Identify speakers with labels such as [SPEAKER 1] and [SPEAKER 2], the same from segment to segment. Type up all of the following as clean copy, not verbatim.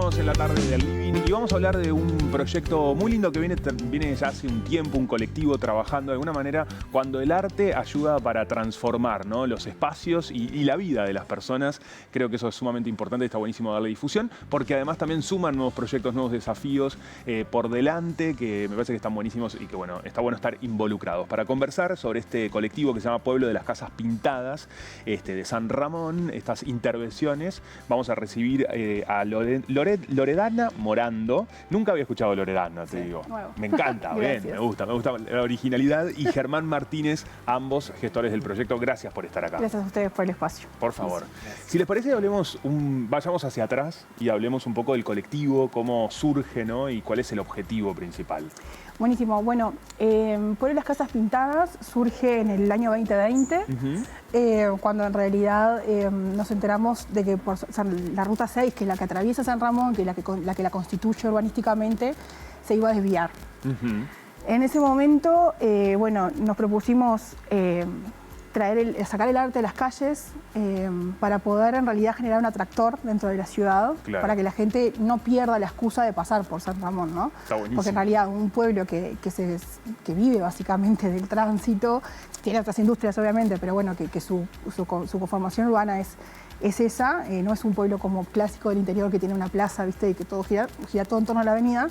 [SPEAKER 1] Continuamos en la tarde del Living y vamos a hablar de un proyecto muy lindo que viene ya hace un tiempo, un colectivo trabajando de alguna manera cuando el arte ayuda para transformar, ¿no?, los espacios y la vida de las personas. Creo que eso es sumamente importante y está buenísimo darle difusión porque además también suman nuevos proyectos, nuevos desafíos por delante que me parece que están buenísimos y que bueno, está bueno estar involucrados. Para conversar sobre este colectivo que se llama Pueblo de las Casas Pintadas de San Ramón, estas intervenciones, vamos a recibir a Loredana Morando. Nunca había escuchado Loredana, te digo.
[SPEAKER 2] Nuevo.
[SPEAKER 1] Me encanta, bien, me gusta la originalidad. Y Germán Martínez, ambos gestores del proyecto. Gracias por estar acá.
[SPEAKER 2] Gracias a ustedes por el espacio.
[SPEAKER 1] Por favor. Si les parece, vayamos hacia atrás y hablemos un poco del colectivo, cómo surge, ¿no?, y cuál es el objetivo principal.
[SPEAKER 2] Buenísimo. Bueno, Pueblo de las Casas Pintadas surge en el año 2020, cuando en realidad nos enteramos de que por la Ruta 6, que es la que atraviesa San Ramón, que es la que la constituye urbanísticamente, se iba a desviar. En ese momento, bueno, nos propusimos sacar el arte de las calles para poder en realidad generar un atractor dentro de la ciudad, claro, para que la gente no pierda la excusa de pasar por San Ramón, ¿no?
[SPEAKER 1] Está buenísimo.
[SPEAKER 2] Porque en realidad un pueblo que vive básicamente del tránsito, tiene otras industrias obviamente, pero bueno, que su conformación urbana es esa, no es un pueblo como clásico del interior que tiene una plaza, ¿viste?, y que todo gira todo en torno a la avenida.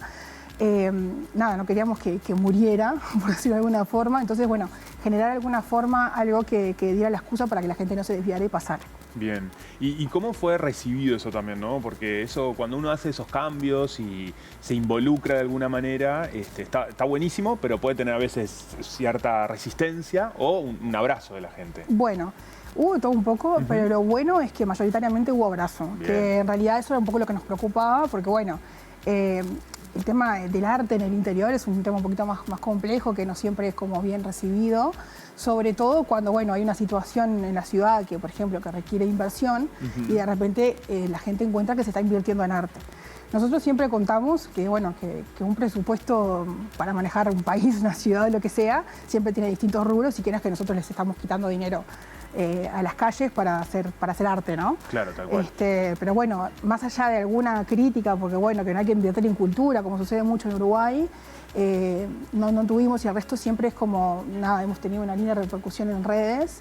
[SPEAKER 2] Nada, no queríamos que muriera, por decirlo de alguna forma. Entonces, bueno, generar de alguna forma algo que diera la excusa para que la gente no se desviara y pasara.
[SPEAKER 1] Bien. ¿Y cómo fue recibido eso también, no? Porque eso, cuando uno hace esos cambios y se involucra de alguna manera, está buenísimo, pero puede tener a veces cierta resistencia o un abrazo de la gente.
[SPEAKER 2] Bueno, hubo todo un poco, pero lo bueno es que mayoritariamente hubo abrazo. Bien. Que en realidad eso era un poco lo que nos preocupaba, porque bueno, el tema del arte en el interior es un tema un poquito más complejo, que no siempre es como bien recibido, sobre todo cuando bueno, hay una situación en la ciudad que, por ejemplo, que requiere inversión y de repente la gente encuentra que se está invirtiendo en arte. Nosotros siempre contamos que, bueno, que un presupuesto para manejar un país, una ciudad, lo que sea, siempre tiene distintos rubros y que no es que nosotros les estamos quitando dinero a las calles para hacer arte, ¿no?
[SPEAKER 1] Claro, tal cual.
[SPEAKER 2] Pero bueno, más allá de alguna crítica, porque bueno, que no hay que invertir en cultura, como sucede mucho en Uruguay, no tuvimos, y el resto siempre es como, nada, hemos tenido una línea de repercusión en redes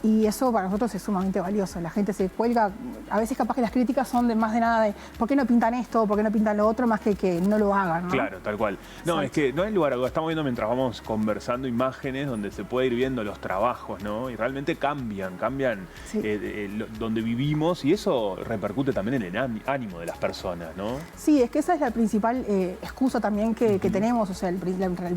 [SPEAKER 2] y eso para nosotros es sumamente valioso. La gente se cuelga, a veces capaz que las críticas son más de nada de ¿por qué no pintan esto? ¿Por qué no pintan lo otro? Más que no lo hagan, ¿no?
[SPEAKER 1] Claro, tal cual. No, es que no hay lugar a duda. Estamos viendo mientras vamos conversando imágenes donde se puede ir viendo los trabajos, ¿no? Y realmente cambian sí, donde vivimos y eso repercute también en el ánimo de las personas, ¿no?
[SPEAKER 2] Sí, es que esa es la principal excusa también que tenemos, o sea, el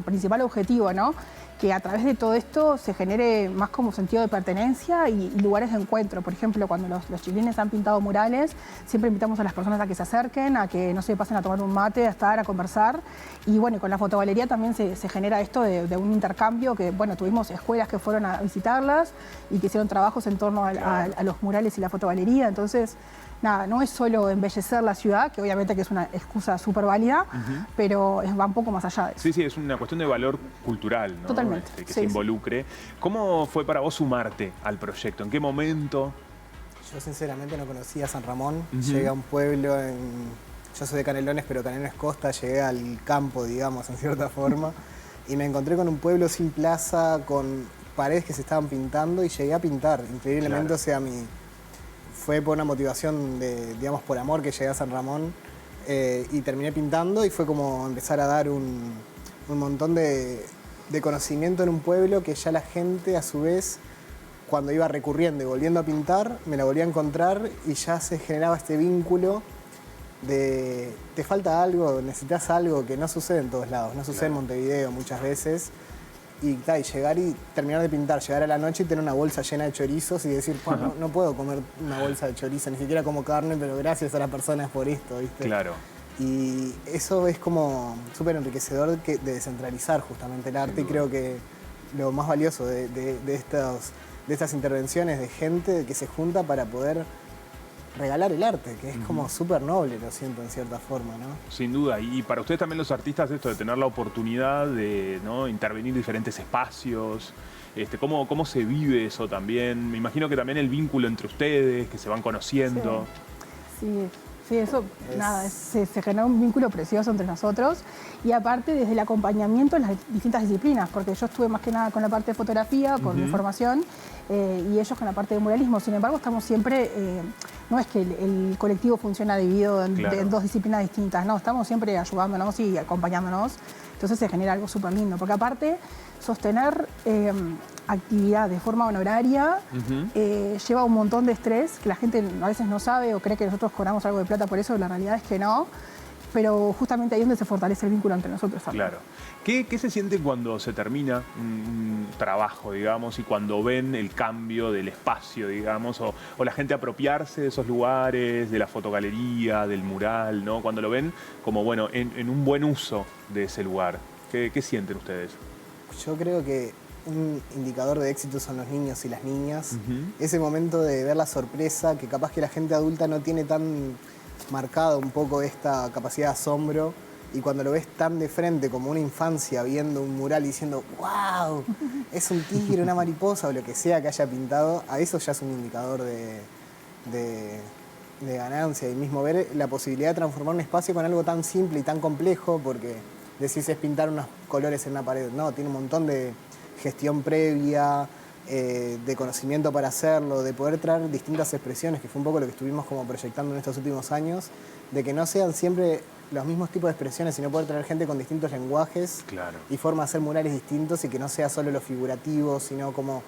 [SPEAKER 2] principal objetivo, ¿no? Que a través de todo esto se genere más como sentido de pertenencia y lugares de encuentro. Por ejemplo, cuando los chilenes han pintado murales, siempre invitamos a las personas a que se acerquen, a que no se pasen a tomar un mate, a estar, a conversar. Y bueno, con la fotogalería también se genera esto de un intercambio que, bueno, tuvimos escuelas que fueron a visitarlas y que hicieron trabajos en torno a los murales y la fotogalería. Entonces, nada, no es solo embellecer la ciudad, que obviamente que es una excusa súper válida, pero va un poco más allá de eso.
[SPEAKER 1] Sí, sí, es una cuestión de valor cultural, ¿no?
[SPEAKER 2] Totalmente.
[SPEAKER 1] Que se involucre. ¿Cómo fue para vos sumarte al proyecto? ¿En qué momento?
[SPEAKER 3] Yo sinceramente no conocía San Ramón. Llegué a un pueblo yo soy de Canelones, pero Canelones Costa, llegué al campo, digamos, en cierta forma, y me encontré con un pueblo sin plaza, con paredes que se estaban pintando y llegué a pintar. Increíblemente, claro. O sea, fue por una motivación digamos, por amor que llegué a San Ramón y terminé pintando y fue como empezar a dar un montón de conocimiento en un pueblo que ya la gente a su vez, cuando iba recurriendo y volviendo a pintar, me la volvía a encontrar y ya se generaba este vínculo de te falta algo, necesitas algo que no sucede en todos lados, no sucede en Montevideo muchas veces. Y llegar y terminar de pintar, llegar a la noche y tener una bolsa llena de chorizos y decir, no puedo comer una bolsa de chorizo, ni siquiera como carne, pero gracias a las personas por esto, ¿viste? Claro. Y eso es como súper enriquecedor de descentralizar justamente el arte y creo que lo más valioso de estas intervenciones de gente que se junta para poder regalar el arte, que es como súper noble, lo siento, en cierta forma, ¿no?
[SPEAKER 1] Sin duda. Y para ustedes también los artistas, esto de tener la oportunidad de, ¿no?, intervenir en diferentes espacios, ¿cómo se vive eso también? Me imagino que también el vínculo entre ustedes, que se van conociendo.
[SPEAKER 2] Sí. Sí, eso, nada, se generó un vínculo precioso entre nosotros y aparte desde el acompañamiento en las distintas disciplinas, porque yo estuve más que nada con la parte de fotografía, con mi formación, y ellos con la parte de muralismo. Sin embargo, estamos siempre, no es que el colectivo funciona dividido en dos disciplinas distintas, no, estamos siempre ayudándonos y acompañándonos, entonces se genera algo súper lindo, porque aparte sostener actividad de forma honoraria lleva un montón de estrés que la gente a veces no sabe o cree que nosotros cobramos algo de plata por eso, la realidad es que no, pero justamente ahí es donde se fortalece el vínculo entre nosotros también.
[SPEAKER 1] Claro. ¿Qué se siente cuando se termina un trabajo, digamos, y cuando ven el cambio del espacio, digamos, o la gente apropiarse de esos lugares, de la fotogalería, del mural, ¿no? Cuando lo ven como, bueno, en un buen uso de ese lugar. ¿Qué sienten ustedes?
[SPEAKER 3] Yo creo que un indicador de éxito son los niños y las niñas. Ese momento de ver la sorpresa, que capaz que la gente adulta no tiene tan marcado un poco esta capacidad de asombro, y cuando lo ves tan de frente como una infancia viendo un mural y diciendo ¡wow! Es un tigre, una mariposa o lo que sea que haya pintado, a eso ya es un indicador de ganancia. Y mismo ver la posibilidad de transformar un espacio con algo tan simple y tan complejo, porque decís es pintar unos colores en una pared. No, tiene un montón de gestión previa, de conocimiento para hacerlo, de poder traer distintas expresiones, que fue un poco lo que estuvimos como proyectando en estos últimos años, de que no sean siempre los mismos tipos de expresiones, sino poder traer gente con distintos lenguajes y formas de hacer murales distintos, y que no sea solo lo figurativo, sino como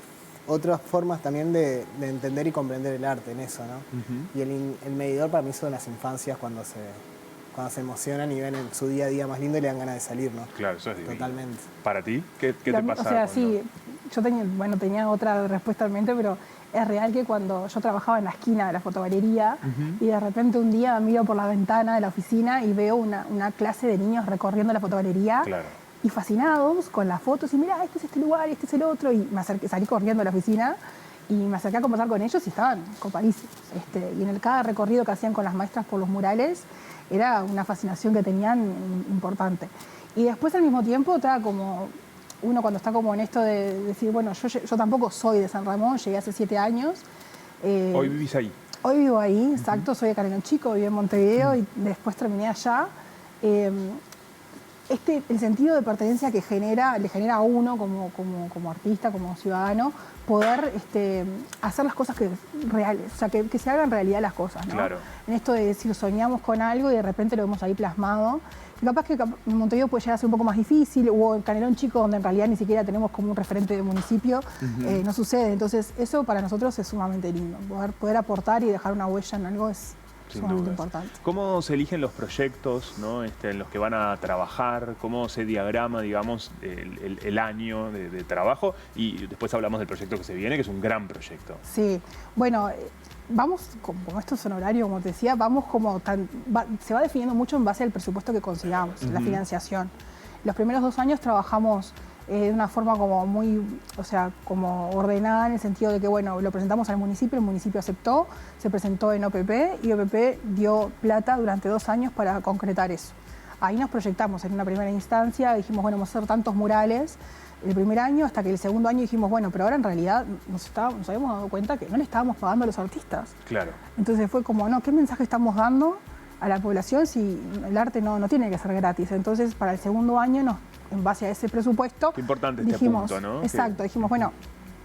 [SPEAKER 3] otras formas también de entender y comprender el arte en eso, ¿no? Y el medidor para mí son las infancias cuando se emocionan y ven su día a día más lindo y le dan ganas de salir, ¿no?
[SPEAKER 1] Claro, eso es divino.
[SPEAKER 3] Totalmente.
[SPEAKER 1] ¿Para ti? ¿Qué te pasa?
[SPEAKER 2] O sea, sí, yo tenía otra respuesta en mente, pero es real que cuando yo trabajaba en la esquina de la fotogalería y de repente un día miro por la ventana de la oficina y veo una clase de niños recorriendo la fotogalería y fascinados con las fotos y mira, este es este lugar, este es el otro, y salí corriendo a la oficina y me acerqué a conversar con ellos y estaban copadísimos. Y en cada recorrido que hacían con las maestras por los murales era una fascinación que tenían importante. Y después al mismo tiempo estaba como uno cuando está como en esto de decir, bueno, yo tampoco soy de San Ramón, llegué hace 7 años.
[SPEAKER 1] ¿Hoy vivís ahí?
[SPEAKER 2] Hoy vivo ahí, exacto, soy de Canelón Chico, viví en Montevideo y después terminé allá. El sentido de pertenencia que le genera a uno como artista, como ciudadano, poder hacer las cosas reales, o sea, que se hagan realidad las cosas, ¿no?
[SPEAKER 1] Claro.
[SPEAKER 2] En esto de decir, soñamos con algo y de repente lo vemos ahí plasmado. Y capaz que en Montevideo puede llegar a ser un poco más difícil, o en Canelón Chico, donde en realidad ni siquiera tenemos como un referente de municipio, no sucede. Entonces, eso para nosotros es sumamente lindo. Poder aportar y dejar una huella en algo es sumamente importante.
[SPEAKER 1] ¿Cómo se eligen los proyectos, ¿no? En los que van a trabajar? ¿Cómo se diagrama, digamos, el año de trabajo? Y después hablamos del proyecto que se viene, que es un gran proyecto.
[SPEAKER 2] Sí, bueno, vamos, como esto es honorario, como te decía, vamos se va definiendo mucho en base al presupuesto que consigamos, la financiación. Los primeros 2 años trabajamos de una forma como muy, o sea, como ordenada, en el sentido de que, bueno, lo presentamos al municipio, el municipio aceptó, se presentó en OPP y OPP dio plata durante 2 años para concretar eso. Ahí nos proyectamos en una primera instancia, dijimos, bueno, vamos a hacer tantos murales el primer año, hasta que el segundo año dijimos, bueno, pero ahora en realidad nos habíamos dado cuenta que no le estábamos pagando a los artistas.
[SPEAKER 1] Claro.
[SPEAKER 2] Entonces fue como, no, ¿qué mensaje estamos dando a la población si el arte no tiene que ser gratis? Entonces, para el segundo año, en base a ese presupuesto,
[SPEAKER 1] qué importante
[SPEAKER 2] dijimos,
[SPEAKER 1] este punto, ¿no?
[SPEAKER 2] Exacto, dijimos, bueno,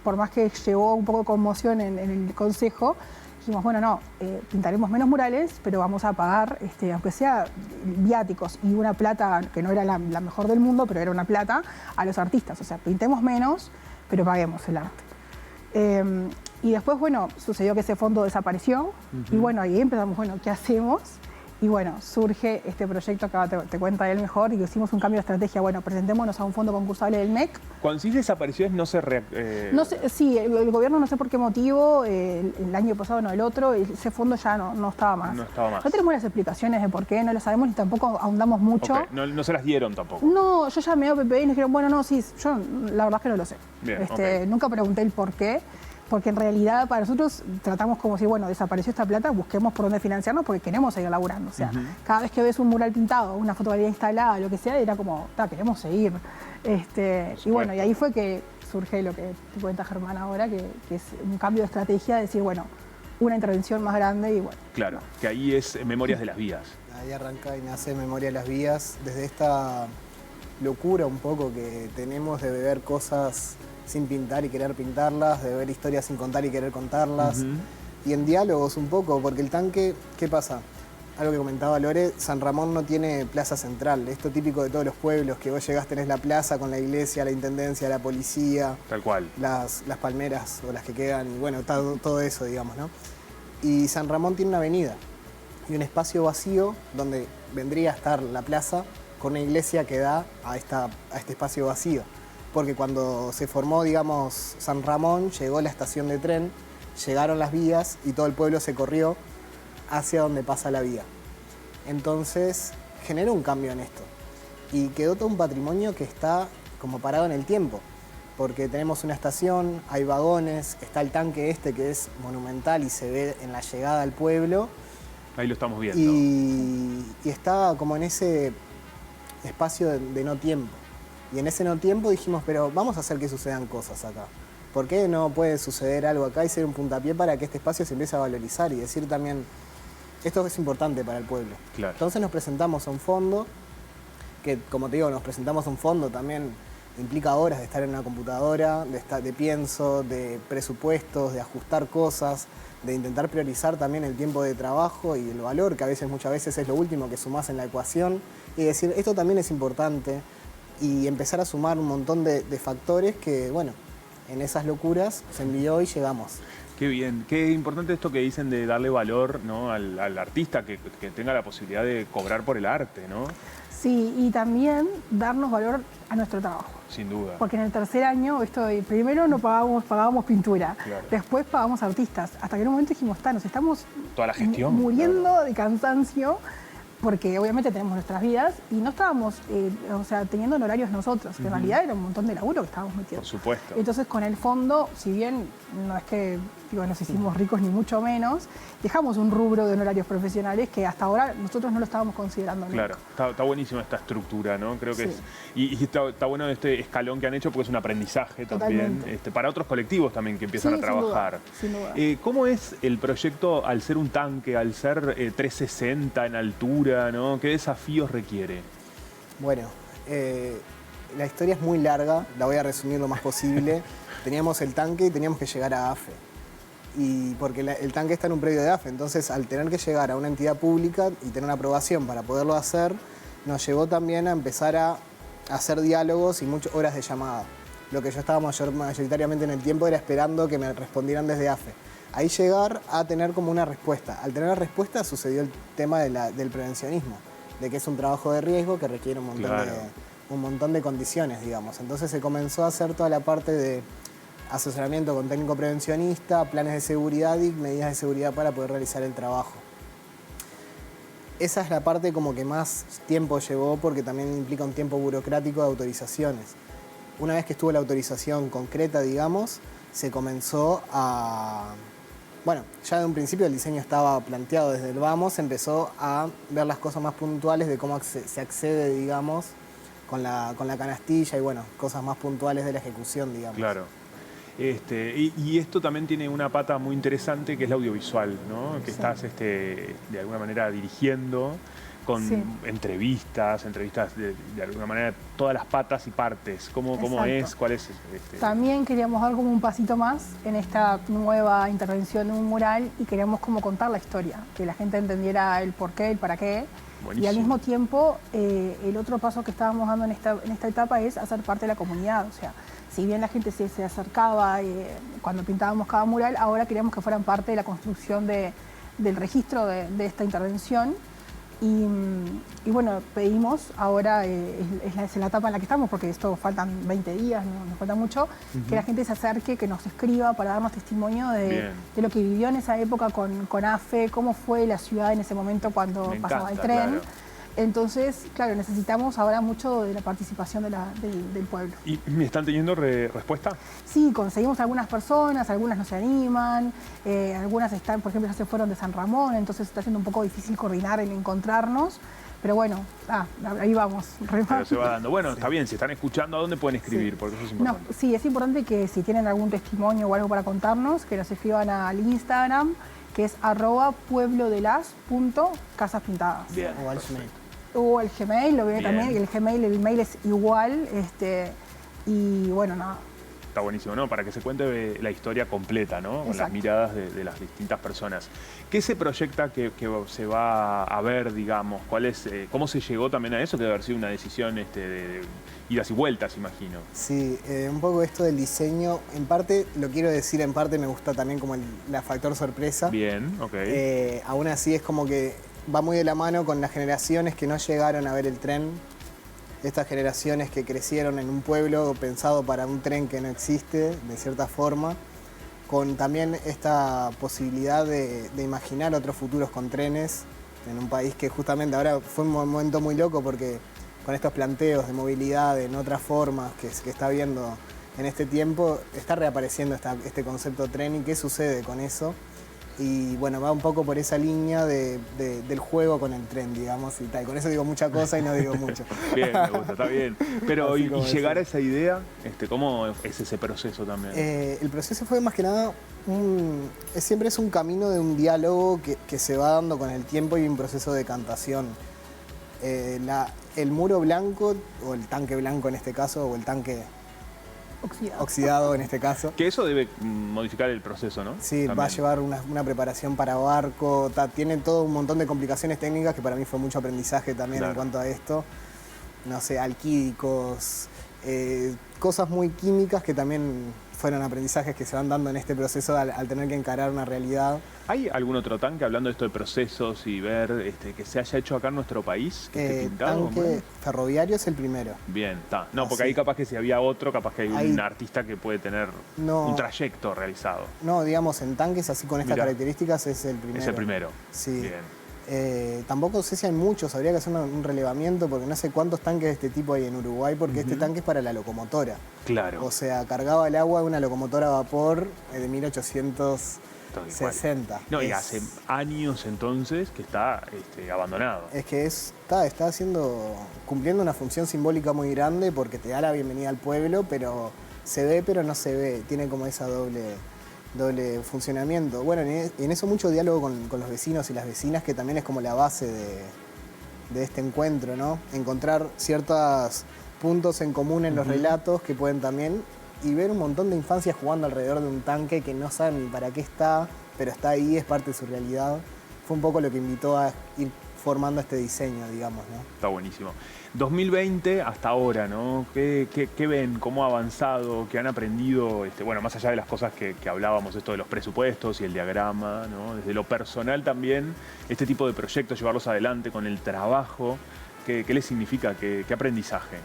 [SPEAKER 2] por más que llevó un poco de conmoción en el consejo, dijimos, bueno, no, pintaremos menos murales, pero vamos a pagar, aunque sea viáticos y una plata que no era la mejor del mundo, pero era una plata, a los artistas. O sea, pintemos menos, pero paguemos el arte. Y después, bueno, sucedió que ese fondo desapareció y bueno, ahí empezamos, bueno, ¿qué hacemos? Y bueno, surge este proyecto que ahora te cuenta él mejor, y que hicimos un cambio de estrategia. Bueno, presentémonos a un fondo concursable del MEC.
[SPEAKER 1] Cuando sí desapareció, no se...
[SPEAKER 2] No sé, sí, el gobierno no sé por qué motivo, el año pasado, no el otro, ese fondo ya no estaba más.
[SPEAKER 1] No estaba más.
[SPEAKER 2] No tenemos las explicaciones de por qué, no lo sabemos ni tampoco ahondamos mucho.
[SPEAKER 1] Okay. No se las dieron tampoco.
[SPEAKER 2] No, yo llamé a OPP y nos dijeron, bueno, no, sí, yo la verdad es que no lo sé.
[SPEAKER 1] Bien,
[SPEAKER 2] Nunca pregunté el por qué. Porque en realidad para nosotros tratamos como si, bueno, desapareció esta plata, busquemos por dónde financiarnos porque queremos seguir laburando. O sea, cada vez que ves un mural pintado, una fotogalería instalada, lo que sea, era como, queremos seguir. Y bueno, y ahí fue que surge lo que te cuenta Germán ahora, que es un cambio de estrategia, de decir, bueno, una intervención más grande y bueno.
[SPEAKER 1] Claro, que ahí es Memorias de las Vías.
[SPEAKER 3] Ahí arranca y nace Memoria de las Vías, desde esta locura un poco que tenemos de ver cosas sin pintar y querer pintarlas, de ver historias sin contar y querer contarlas, y en diálogos un poco, porque el tanque, ¿qué pasa? Algo que comentaba Lore, San Ramón no tiene plaza central, esto típico de todos los pueblos, que vos llegás, tenés la plaza con la iglesia, la intendencia, la policía,
[SPEAKER 1] Tal cual.
[SPEAKER 3] las palmeras o las que quedan, y bueno, todo eso, digamos, ¿no? Y San Ramón tiene una avenida y un espacio vacío donde vendría a estar la plaza con una iglesia que da a este espacio vacío. Porque cuando se formó, digamos, San Ramón, llegó la estación de tren, llegaron las vías y todo el pueblo se corrió hacia donde pasa la vía. Entonces generó un cambio en esto y quedó todo un patrimonio que está como parado en el tiempo, porque tenemos una estación, hay vagones, está el tanque este que es monumental y se ve en la llegada al pueblo.
[SPEAKER 1] Ahí lo estamos viendo.
[SPEAKER 3] Y está como en ese espacio de no tiempo. Y en ese no tiempo dijimos, pero vamos a hacer que sucedan cosas acá. ¿Por qué no puede suceder algo acá y ser un puntapié para que este espacio se empiece a valorizar y decir también, esto es importante para el pueblo?
[SPEAKER 1] Claro.
[SPEAKER 3] Entonces nos presentamos a un fondo, que como te digo, nos presentamos a un fondo también implica horas de estar en una computadora, de pienso, de presupuestos, de ajustar cosas, de intentar priorizar también el tiempo de trabajo y el valor, que muchas veces es lo último que sumás en la ecuación, y decir, esto también es importante, y empezar a sumar un montón de factores que, bueno, en esas locuras se envió y llegamos.
[SPEAKER 1] Qué bien, qué importante esto que dicen de darle valor, ¿no? al artista, que tenga la posibilidad de cobrar por el arte, ¿no?
[SPEAKER 2] Sí, y también darnos valor a nuestro trabajo.
[SPEAKER 1] Sin duda.
[SPEAKER 2] Porque en el tercer año, primero no pagábamos pintura,
[SPEAKER 1] Claro.
[SPEAKER 2] después pagábamos artistas, hasta que en un momento dijimos, nos estamos
[SPEAKER 1] Toda la gestión,
[SPEAKER 2] muriendo
[SPEAKER 1] claro.
[SPEAKER 2] de cansancio, porque obviamente tenemos nuestras vidas y no estábamos teniendo honorarios nosotros, que en realidad era un montón de laburo que estábamos metiendo.
[SPEAKER 1] Por supuesto.
[SPEAKER 2] Entonces con el fondo, si bien no es que nos hicimos ricos ni mucho menos, dejamos un rubro de honorarios profesionales que hasta ahora nosotros no lo estábamos considerando nunca.
[SPEAKER 1] Claro, está buenísima esta estructura, ¿no? Creo que
[SPEAKER 2] Sí.
[SPEAKER 1] es. Y está bueno este escalón que han hecho porque es un aprendizaje también
[SPEAKER 2] Totalmente.
[SPEAKER 1] para otros colectivos también que empiezan
[SPEAKER 2] Sí,
[SPEAKER 1] a trabajar.
[SPEAKER 2] sin duda.
[SPEAKER 1] ¿Cómo es el proyecto al ser un tanque, al ser 360 en altura, ¿no? ¿Qué desafíos requiere?
[SPEAKER 3] Bueno, la historia es muy larga, la voy a resumir lo más posible. Teníamos el tanque y teníamos que llegar a AFE. Y porque el tanque está en un predio de AFE, entonces al tener que llegar a una entidad pública y tener una aprobación para poderlo hacer, nos llevó también a empezar a hacer diálogos y muchas horas de llamada. Lo que yo estaba mayoritariamente en el tiempo era esperando que me respondieran desde AFE. Ahí llegar a tener como una respuesta. Al tener la respuesta sucedió el tema del prevencionismo, de que es un trabajo de riesgo que requiere un montón de condiciones, digamos. Entonces se comenzó a hacer toda la parte de asesoramiento con técnico prevencionista, planes de seguridad y medidas de seguridad para poder realizar el trabajo. Esa es la parte como que más tiempo llevó porque también implica un tiempo burocrático de autorizaciones. Una vez que estuvo la autorización concreta, digamos, se comenzó a... Bueno, ya de un principio el diseño estaba planteado desde el vamos, se empezó a ver las cosas más puntuales de cómo se accede, digamos, con la canastilla y bueno, cosas más puntuales de la ejecución, digamos.
[SPEAKER 1] Claro. Y esto también tiene una pata muy interesante que es la audiovisual, ¿no? Que estás de alguna manera dirigiendo con entrevistas de alguna manera todas las patas y partes. ¿Cómo es? ¿Cuál es?
[SPEAKER 2] También queríamos dar como un pasito más en esta nueva intervención de un mural y queríamos como contar la historia, que la gente entendiera el por qué, el para qué.
[SPEAKER 1] Buenísimo.
[SPEAKER 2] Y al mismo tiempo, el otro paso que estábamos dando en esta etapa es hacer parte de la comunidad. O sea, si bien la gente se acercaba cuando pintábamos cada mural, ahora queríamos que fueran parte de la construcción del registro de esta intervención. Y bueno, pedimos, ahora es la etapa en la que estamos, porque esto faltan 20 días, nos falta mucho, que la gente se acerque, que nos escriba para darnos testimonio de lo que vivió en esa época con AFE, cómo fue la ciudad en ese momento cuando pasaba el tren.
[SPEAKER 1] Claro.
[SPEAKER 2] Entonces, claro, necesitamos ahora mucho de la participación del pueblo.
[SPEAKER 1] ¿Y están teniendo respuesta?
[SPEAKER 2] Sí, conseguimos algunas personas, algunas no se animan, algunas están, por ejemplo, ya se fueron de San Ramón, entonces está siendo un poco difícil coordinar el encontrarnos, pero bueno, ahí vamos.
[SPEAKER 1] Pero se va dando. Bueno, está bien, si están escuchando, ¿a dónde pueden escribir? Porque eso es importante.
[SPEAKER 2] Sí, es importante que si tienen algún testimonio o algo para contarnos, que nos escriban al Instagram, que es @pueblodelas.casaspintadas.
[SPEAKER 1] Bien.
[SPEAKER 3] O al Gmail.
[SPEAKER 2] O el Gmail, lo viene
[SPEAKER 1] Bien.
[SPEAKER 2] también, y el mail es igual, y bueno, nada.
[SPEAKER 1] Está buenísimo, ¿no? Para que se cuente la historia completa, ¿no? Con las
[SPEAKER 2] Exacto.
[SPEAKER 1] miradas de las distintas personas. ¿Qué se proyecta que se va a ver, digamos? ¿Cómo se llegó también a eso? Que debe haber sido una decisión de idas y vueltas, imagino.
[SPEAKER 3] Sí, un poco esto del diseño, en parte, lo quiero decir, en parte me gusta también como la factor sorpresa.
[SPEAKER 1] Bien, ok.
[SPEAKER 3] Aún así es como que va muy de la mano con las generaciones que no llegaron a ver el tren. Estas generaciones que crecieron en un pueblo pensado para un tren que no existe, de cierta forma, con también esta posibilidad de imaginar otros futuros con trenes en un país que justamente ahora fue un momento muy loco porque con estos planteos de movilidad en otras formas que está viendo en este tiempo, está reapareciendo este concepto de tren y qué sucede con eso. Y bueno, va un poco por esa línea del juego con el tren, digamos, y tal. Con eso digo mucha cosa y no digo mucho.
[SPEAKER 1] Bien, me gusta, está bien. Pero,
[SPEAKER 3] Así
[SPEAKER 1] y
[SPEAKER 3] como
[SPEAKER 1] llegar a
[SPEAKER 3] decir.
[SPEAKER 1] esa idea, ¿cómo es ese proceso también?
[SPEAKER 3] El proceso fue más que nada, siempre es un camino de un diálogo que se va dando con el tiempo y un proceso de cantación. El muro blanco, o el tanque blanco en este caso, o el tanque oxidado en este caso.
[SPEAKER 1] Que eso debe modificar el proceso, ¿no?
[SPEAKER 3] Sí,
[SPEAKER 1] También.
[SPEAKER 3] va a llevar una preparación para barco, tiene todo un montón de complicaciones técnicas que para mí fue mucho aprendizaje también
[SPEAKER 1] Claro.
[SPEAKER 3] en cuanto a esto. No sé, alquídicos, cosas muy químicas que también fueron aprendizajes que se van dando en este proceso al tener que encarar una realidad.
[SPEAKER 1] ¿Hay algún otro tanque, hablando de esto de procesos y ver que se haya hecho acá en nuestro país, que esté pintado?
[SPEAKER 3] Tanque
[SPEAKER 1] Bueno.
[SPEAKER 3] ferroviario es el primero.
[SPEAKER 1] Bien, está. No, porque
[SPEAKER 3] Así.
[SPEAKER 1] ahí capaz que si había otro, capaz que hay
[SPEAKER 3] Ahí-
[SPEAKER 1] un artista que puede tener
[SPEAKER 3] No.
[SPEAKER 1] un trayecto realizado.
[SPEAKER 3] No, digamos, en tanques así con estas
[SPEAKER 1] Mirá.
[SPEAKER 3] características es el primero.
[SPEAKER 1] Es el primero.
[SPEAKER 3] Sí.
[SPEAKER 1] Bien.
[SPEAKER 3] Tampoco sé si hay muchos, habría que hacer un relevamiento porque no sé cuántos tanques de este tipo hay en Uruguay porque este tanque es para la locomotora.
[SPEAKER 1] Claro.
[SPEAKER 3] O sea, cargaba el agua de una locomotora a vapor de
[SPEAKER 1] Tal
[SPEAKER 3] 1860.
[SPEAKER 1] No, y hace años entonces que está abandonado.
[SPEAKER 3] Es que está cumpliendo una función simbólica muy grande porque te da la bienvenida al pueblo, pero se ve pero no se ve. Tiene como esa doble funcionamiento. Bueno, en eso mucho diálogo con los vecinos y las vecinas, que también es como la base de este encuentro, ¿no? Encontrar ciertos puntos en común en los relatos que pueden también, y ver un montón de infancias jugando alrededor de un tanque que no saben ni para qué está, pero está ahí, es parte de su realidad. Fue un poco lo que invitó a ir formando este diseño, digamos, ¿no?
[SPEAKER 1] Está buenísimo. 2020 hasta ahora, ¿no? ¿Qué ven? ¿Cómo ha avanzado? ¿Qué han aprendido? Bueno, más allá de las cosas que hablábamos, esto de los presupuestos y el diagrama, ¿no? Desde lo personal también, este tipo de proyectos, llevarlos adelante con el trabajo, ¿qué les significa? ¿Qué aprendizaje?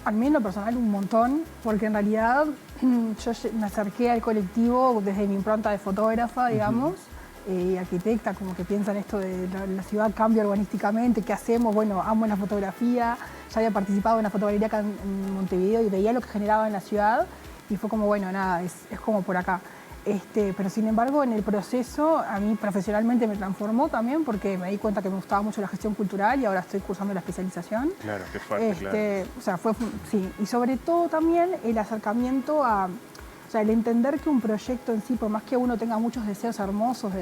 [SPEAKER 2] A mí en lo personal un montón, porque en realidad yo me acerqué al colectivo desde mi impronta de fotógrafa, digamos, y arquitecta, como que piensan esto de la ciudad cambia urbanísticamente, ¿qué hacemos? Bueno, amo la fotografía, ya había participado en la fotogalería acá en Montevideo y veía lo que generaba en la ciudad y fue como, bueno, nada, es como por acá. Pero sin embargo, en el proceso, a mí profesionalmente me transformó también porque me di cuenta que me gustaba mucho la gestión cultural y ahora estoy cursando la especialización.
[SPEAKER 1] Claro, qué fuerte, claro.
[SPEAKER 2] O sea, sí. Y sobre todo también el acercamiento o sea, el entender que un proyecto en sí, por más que uno tenga muchos deseos hermosos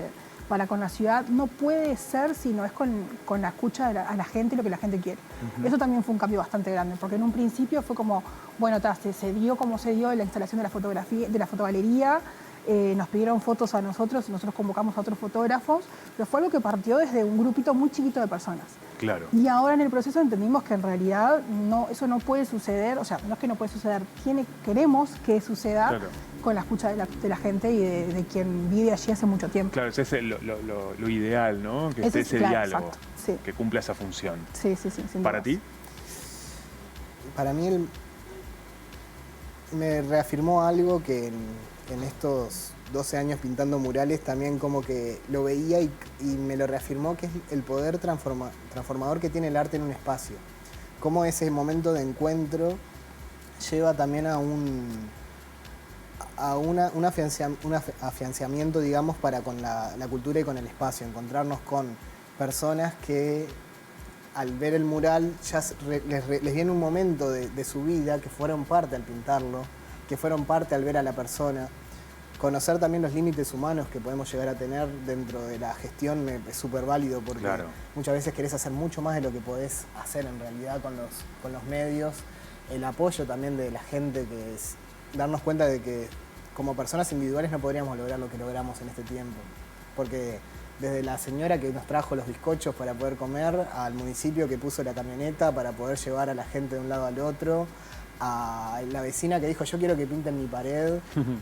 [SPEAKER 2] para con la ciudad, no puede ser si no es con la escucha a la gente y lo que la gente quiere. Eso también fue un cambio bastante grande, porque en un principio fue como, bueno, se dio como se dio la instalación de la fotografía, de la fotogalería. Nos pidieron fotos a nosotros convocamos a otros fotógrafos, pero fue algo que partió desde un grupito muy chiquito de personas.
[SPEAKER 1] Claro.
[SPEAKER 2] Y ahora en el proceso entendimos que en realidad eso no puede suceder, o sea, no es que no puede suceder, queremos que suceda
[SPEAKER 1] Claro.
[SPEAKER 2] con la escucha de la gente y de quien vive allí hace mucho tiempo.
[SPEAKER 1] Claro, ese es lo ideal, ¿no? Que esté ese
[SPEAKER 2] claro,
[SPEAKER 1] diálogo,
[SPEAKER 2] exacto, sí.
[SPEAKER 1] que cumpla esa función.
[SPEAKER 2] Sí, sin
[SPEAKER 1] ¿Para
[SPEAKER 2] dudas.
[SPEAKER 1] ti?
[SPEAKER 3] Para mí me reafirmó algo que en estos 12 años pintando murales también como que lo veía y me lo reafirmó, que es el poder transformador que tiene el arte en un espacio. Cómo ese momento de encuentro lleva también a un afianzamiento, digamos, para con la cultura y con el espacio. Encontrarnos con personas que al ver el mural ya les viene un momento de su vida que fueron parte al pintarlo, que fueron parte al ver a la persona. conocer también los límites humanos que podemos llegar a tener dentro de la gestión es súper válido porque muchas veces querés hacer mucho más de lo que podés hacer en realidad con los medios. El apoyo también de la gente, que es darnos cuenta de que como personas individuales no podríamos lograr lo que logramos en este tiempo. Porque desde la señora que nos trajo los bizcochos para poder comer, al municipio que puso la camioneta para poder llevar a la gente de un lado al otro, a la vecina que dijo yo quiero que pinten mi pared,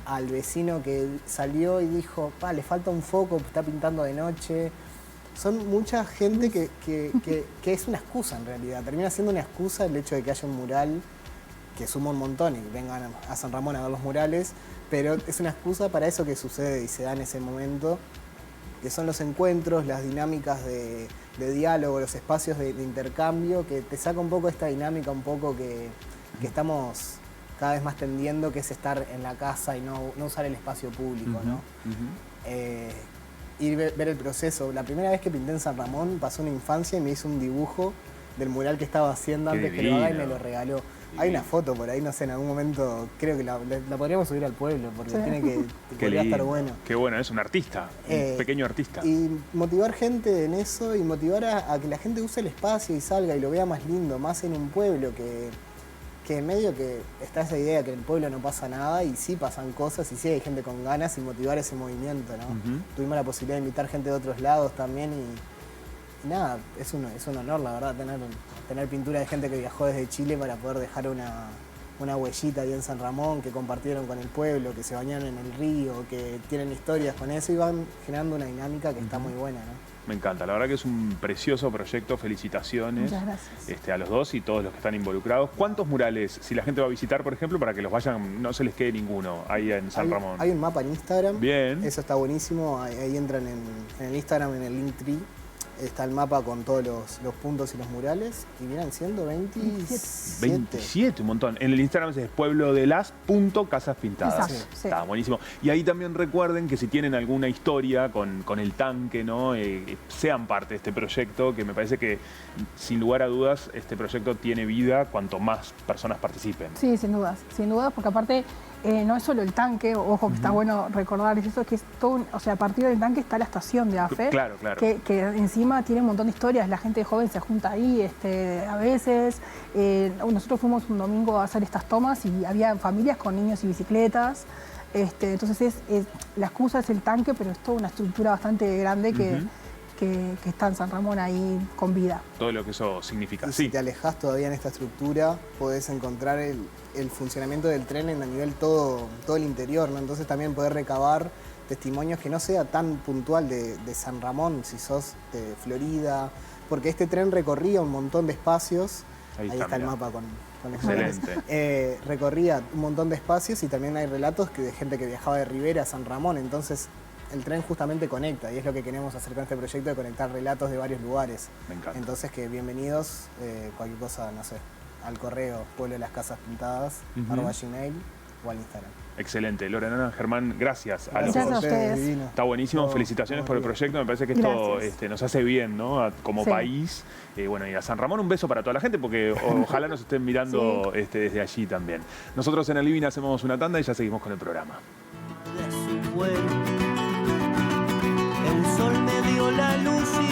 [SPEAKER 3] al vecino que salió y dijo le falta un foco, está pintando de noche. Son mucha gente que es una excusa en realidad, termina siendo una excusa el hecho de que haya un mural que suma un montón y que vengan a San Ramón a ver los murales, pero es una excusa para eso que sucede y se da en ese momento, que son los encuentros, las dinámicas de diálogo, los espacios de intercambio, que te saca un poco esta dinámica un poco que estamos cada vez más tendiendo, que es estar en la casa y no usar el espacio público, ¿no? Ir ver el proceso. La primera vez que pinté en San Ramón pasó una infancia y me hizo un dibujo del mural que estaba haciendo antes que lo haga y me lo regaló. Hay una foto por ahí, no sé, en algún momento creo que la podríamos subir al pueblo porque tiene que podría estar bueno.
[SPEAKER 1] Qué bueno, es un artista, un pequeño artista.
[SPEAKER 3] Y motivar gente en eso y motivar a que la gente use el espacio y salga y lo vea más lindo, más en un pueblo que medio que está esa idea que en el pueblo no pasa nada y sí pasan cosas y sí hay gente con ganas y motivar ese movimiento, ¿no? Tuvimos la posibilidad de invitar gente de otros lados también y nada, es un honor la verdad tener pintura de gente que viajó desde Chile para poder dejar una huellita ahí en San Ramón, que compartieron con el pueblo, que se bañaron en el río, que tienen historias con eso y van generando una dinámica que está muy buena, ¿no?
[SPEAKER 1] Me encanta, la verdad que es un precioso proyecto, felicitaciones.
[SPEAKER 2] Muchas gracias.
[SPEAKER 1] A los dos y todos los que están involucrados. ¿Cuántos murales, si la gente va a visitar, por ejemplo, para que los vayan, no se les quede ninguno ahí en San Ramón?
[SPEAKER 3] Hay un mapa en Instagram.
[SPEAKER 1] Bien.
[SPEAKER 3] Eso está buenísimo, ahí entran en el Instagram, en el Linktree. Está el mapa con todos los puntos y los murales y vienen siendo 27.
[SPEAKER 1] 27, un montón. En el Instagram es pueblodelas.casaspintadas.
[SPEAKER 2] Exacto, sí.
[SPEAKER 1] Está buenísimo. Y ahí también recuerden que si tienen alguna historia con el tanque, ¿no? Sean parte de este proyecto, que me parece que sin lugar a dudas este proyecto tiene vida cuanto más personas participen.
[SPEAKER 2] Sí, sin dudas, porque aparte no es solo el tanque, ojo que está bueno recordar eso, que es todo, o sea, a partir del tanque está la estación de AFE,
[SPEAKER 1] claro.
[SPEAKER 2] que encima tiene un montón de historias, la gente joven se junta ahí a veces. Nosotros fuimos un domingo a hacer estas tomas y había familias con niños y bicicletas. Entonces la excusa es el tanque, pero es toda una estructura bastante grande que está en San Ramón ahí con vida.
[SPEAKER 1] Todo lo que eso significa.
[SPEAKER 3] Y si te alejás todavía en esta estructura, podés encontrar el funcionamiento del tren a nivel todo el interior, ¿no? Entonces también poder recabar testimonios que no sea tan puntual de San Ramón, si sos de Florida, porque este tren recorría un montón de espacios. Ahí está el mapa con
[SPEAKER 1] excelente.
[SPEAKER 3] Recorría un montón de espacios y también hay relatos de gente que viajaba de Rivera a San Ramón, entonces el tren justamente conecta y es lo que queremos hacer con este proyecto, de conectar relatos de varios lugares.
[SPEAKER 1] Me encanta.
[SPEAKER 3] Entonces que bienvenidos, cualquier cosa, no sé, al correo Pueblo de las Casas Pintadas, @gmail o al Instagram.
[SPEAKER 1] Excelente. Lorena, Germán, gracias a los
[SPEAKER 2] Gracias
[SPEAKER 1] dos.
[SPEAKER 2] a ustedes.
[SPEAKER 3] Divino.
[SPEAKER 1] Está buenísimo, felicitaciones por el proyecto, me parece que esto nos hace bien, ¿no? Como país. Bueno, y a San Ramón un beso para toda la gente, porque ojalá nos estén mirando desde allí también. Nosotros en el Living hacemos una tanda y ya seguimos con el programa.
[SPEAKER 4] El sol me dio la luz y